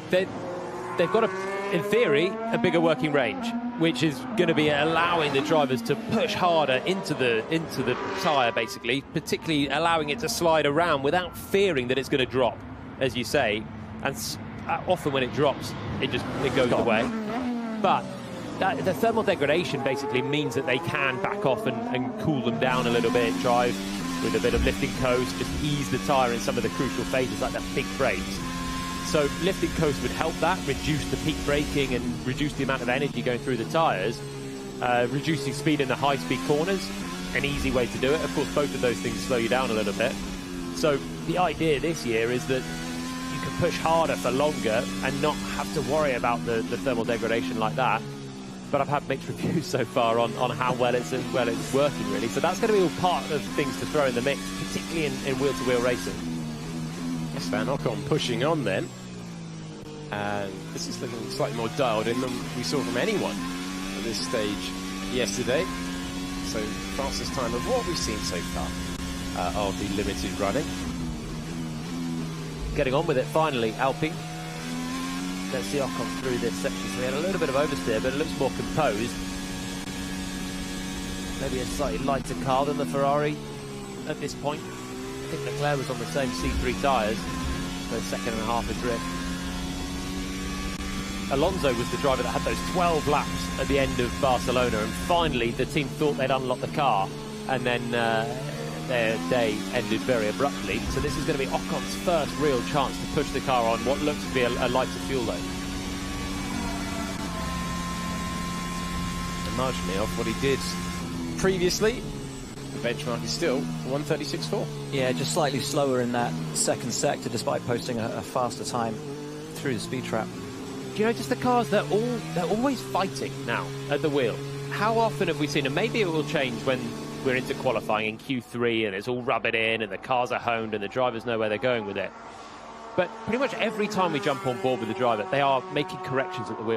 they've got, in theory, a bigger working range, which is going to be allowing the drivers to push harder into the tyre, basically, particularly allowing it to slide around without fearing that it's going to drop, as you say. And often when it drops, it goes away. But the thermal degradation basically means that they can back off and cool them down a little bit, drive with a bit of lifting coast, just ease the tyre in some of the crucial phases like the peak brakes. So lifting coast would help that, reduce the peak braking and reduce the amount of energy going through the tyres. Reducing speed in the high-speed corners, an easy way to do it. Of course, both of those things slow you down a little bit. So the idea this year is that you can push harder for longer and not have to worry about the thermal degradation like that. But I've had mixed reviews so far on how well it's working, really. So that's going to be all part of things to throw in the mix, particularly in wheel-to-wheel racing. Esteban Ocon pushing on then. And this is looking slightly more dialed in than we saw from anyone at this stage yesterday. So fastest time of what we've seen so far of the limited running. Getting on with it finally, Alpine. Let's see Ocon through this section. So we had a little bit of oversteer, but it looks more composed. Maybe a slightly lighter car than the Ferrari at this point. I think Leclerc was on the same C3 tyres, so a second and a half adrift. Alonso was the driver that had those 12 laps at the end of Barcelona, and finally the team thought they'd unlocked the car, and then their day ended very abruptly. So this is going to be Ocon's first real chance to push the car on what looks to be a lighter fuel load. And marginally off what he did previously. The benchmark is still 1:36.4. Yeah, just slightly slower in that second sector, despite posting a faster time through the speed trap. Do you notice the cars, they're always fighting now at the wheel? How often have we seen, and maybe it will change when we're into qualifying in Q3 and it's all rub it in and the cars are honed and the drivers know where they're going with it. But pretty much every time we jump on board with the driver, they are making corrections at the wheel.